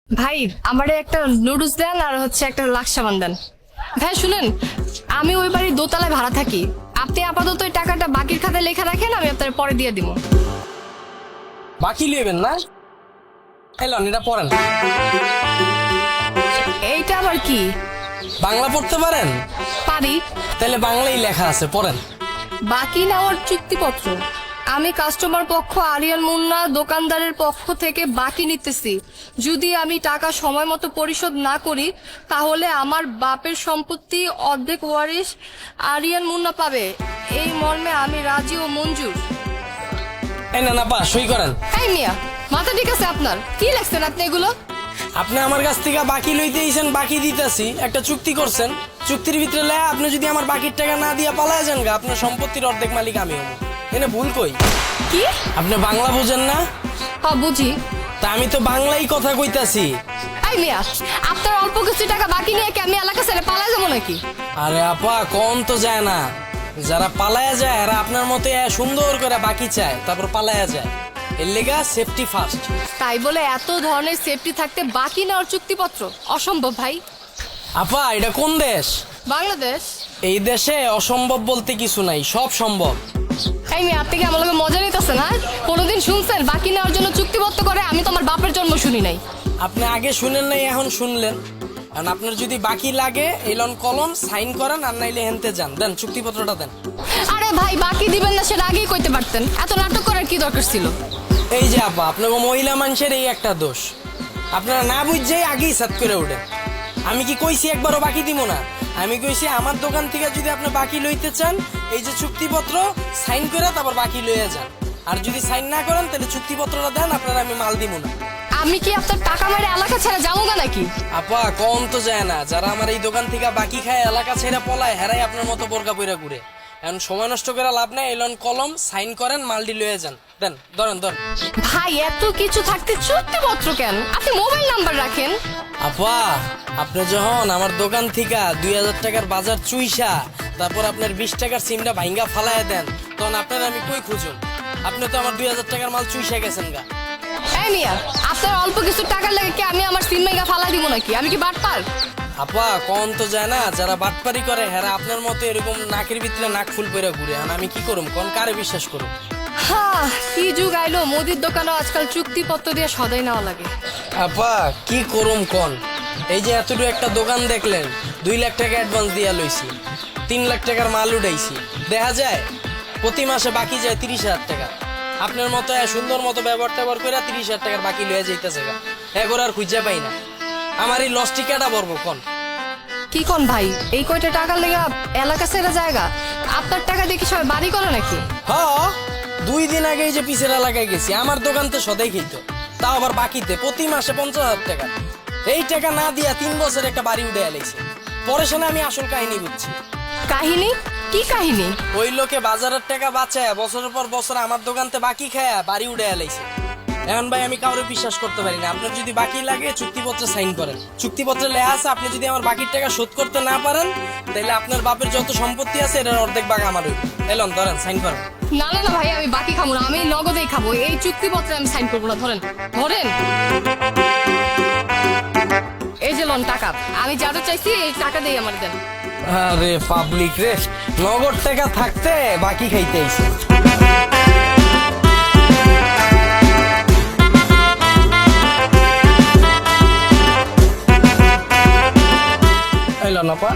ভাই আমারে একটা নুডলস দেন আর একটা লাক্স সাবান দেন। ভাই শুনেন, আমি ওই বাড়ির দোতলায় ভাড়া থাকি। আপনি আপাতত ওই টাকাটা বাকির খাতায় লেখা রাখেন, আমি আপনার পরে দিয়ে দিব। বাকি লিবেন না? এলন এটা পড়েন। এইটা আবার কি? বাংলা পড়তে পারেন? পারি। তাহলে বাংলাই লেখা আছে, পড়েন। বাকি নেওয়ার চুক্তিপত্র। আমি কাস্টমার পক্ষ আরিয়ান মুন্না দোকানদারের পক্ষ থেকে বাকি নিতেছি। যদি আমি টাকা সময় মতো পরিশোধ না করি তাহলে আমার বাপের সম্পত্তি অর্ধেক ওয়ারিশ আরিয়ান মুন্না পাবে। এই মর্মে আমি রাজি ও মঞ্জুর। এই না না পা সই করেন। এই মিয়া, মাথা ঠিক আছে আপনার? কি লেখছেন আপনি এগুলো? আপনি আমার কাছ থেকে বাকি লইতে আইছেন, বাকি দিতেছি। একটা চুক্তি করছেন, চুক্তির ভিতরে লে আপনি যদি আমার বাকির টাকা না দিয়া পালায় যান গা, আপনার সম্পত্তির অর্ধেক মালিক আমি হবো। এনে ভুল কই? কি? আপনি বাংলা বুঝেন না? বুঝি। তা আমি তো বাংলাই কথা কইতাছি। এই মিয়া, আপনার অল্প কিছু টাকা বাকি নিয়ে কি আমি এলাকা ছেড়ে পালায় যাবো নাকি? আরে আপা কোন তো যায় না, যারা পালায়া যায় এরা আপনার মতে সুন্দর করে বাকি চায়, তারপর পালায়া যায়। এর লেগা সেফটি ফার্স্ট। তাই বলে এত ধরনের সেফটি থাকতে বাকি নেওয়ার চুক্তিপত্র অসম্ভব ভাই। আপা এটা কোন দেশ? বাংলাদেশ। এই দেশে অসম্ভব বলতে কিছু নাই, সব সম্ভব। এই মেয়ে, আপনি কি আমার লগে মজা নিতেছেন? না কোনোদিন শুনছেন বাকি নেওয়ার জন্য চুক্তিবদ্ধ করে? আমি তো আমার বাপের জন্ম শুনি নাই। আপনি আগে শুনেন নাই, এখন শুনলেন। কারণ আপনার যদি বাকি লাগে এলন কলম সাইন করেন, আর নাইলে হেনতে যান, দেন চুক্তিপত্রটা দেন। আরে ভাই, বাকি দিবেন না সেটা আগেই কইতে পারতেন, এত নাটক করার কি দরকার ছিল? এই যে আপা, আপনাকে মহিলা মানুষের এই একটা দোষ, আপনারা না বুঝছেই আগেই সাত করে ওঠেন। আমি কি কইছি একবারও বাকি দিব না? আমি কইছি আমার দোকান থেকে যদি আপনি বাকি লইতে চান, এই যে চুক্তিপত্র সাইন করে তারপর বাকি লইয়া যান। আর যদি সাইন না করেন তাহলে চুক্তিপত্রটা দেন, আপনারা আমি মাল দিব না। আমি কি আপনার টাকা মেরে এলাকা ছেড়ে যাবো না নাকি? আপা কম তো যায় না, যারা আমার এই দোকান থেকে বাকি খায় এলাকা ছেড়ে পলায়, হেরাই আপনার মতো বোরকা পইরা ঘুরে। এখন সময় নষ্ট করে লাভ নাই, এলন কলম সাইন করেন, মালডি লয়ে যান, দেন ধরেন ধরেন। ভাই এত কিছু থাকতে চুক্তিপত্র কেন? আপনি মোবাইল নাম্বার রাখেন। আপা আপনি যখন আমার দোকান থেকে 2000 টাকার বাজার চুইসা তারপর আপনার 20 টাকার সিমটা ভাঙ্গা ফালায় দেন, তখন আপনার আমি কই খুঁজুন? আপনি তো আমার 2000 টাকার মাল চুইসা গেছেন গা। এই মিয়া, আপনার অল্প কিছু টাকার লাগে কি আমি আমার সিম মেগা ফালা দিব নাকি? আমি কি বাটপার? আপা কম তো যায় না, যারা বাটপারি করে হেরা আপনার মতো এরকম নাকের ভিতরে নাক ফুল পরে ঘুরে। আর আমি কি করুম কোন, কারে বিশ্বাস করুম? হ্যাঁ, কি যুগ আইলো, মুদির দোকানও আজকাল চুক্তিপত্র দিয়ে সদাই নেওয়া লাগে। আপা কি করুম কোন? এই যে এতটুকু একটা দোকান দেখলেন, 2 লাখ টাকা অ্যাডভান্স দিয়া লইছি, 3 লাখ টাকার মাল উঠাইছি। দেখা যায় প্রতি মাসে বাকি যায় 30,000 টাকা। আপনার মতো সুন্দর মতো ব্যবহার ট্যাবহার করে 30,000 টাকার বাকি লইয়া যাইতেছে গা, এগোর আর খুঁজে পাই না। আমার এই লস টিকাটা বলবো কোন? কি কোন ভাই, এই কয়টা টাকার লেগে এলাকা ছেড়ে জায়গা? আপনার টাকা দেখি সবাই বাড়ি করে নাকি? হ, 2 দিন আগে এই যে পিছের এলাকায় গেছি, আমার দোকান তো সদাই খেত, তাও আবার বাকিতে প্রতি মাসে 50,000 টাকা। এই টাকা না দিয়া 3 বছর একটা বাড়ি উঠে এলাইছে। পরে শুনে আমি আসল কাহিনী বুঝছি। কাহিনী? কি কাহিনী? ওই লোকে বাজারের টাকা বাঁচায় বছরের পর বছর আমার দোকানতে বাকি খায় বাড়ি উঠে এলাইছে। এখন ভাই আমি কাউরে বিশ্বাস করতে পারি না। আপনার যদি বাকি লাগে চুক্তিপত্রে সাইন করেন, চুক্তিপত্রে লেখা আছে আপনি যদি আমার বাকির টাকা শোধ করতে না পারেন তাহলে আপনার বাপের যত সম্পত্তি আছে এটার অর্ধেক ভাগ আমার হইবে। এলন ধরেন সাইন করেন। না না না ভাই, আমি বাকি খাবো না, আমি নগদেই খাবো। এই চুক্তিপত্রে আমি সাইন করবো না। ধরেন ধরেন, এই যে লোন টাকা, আমি যারা চাইছি এই টাকা দিয়ে আমার দেন। আরে পাবলিক রে, নগদ টাকা থাকতে বাকি খাইতে আইছে। এলো না পা।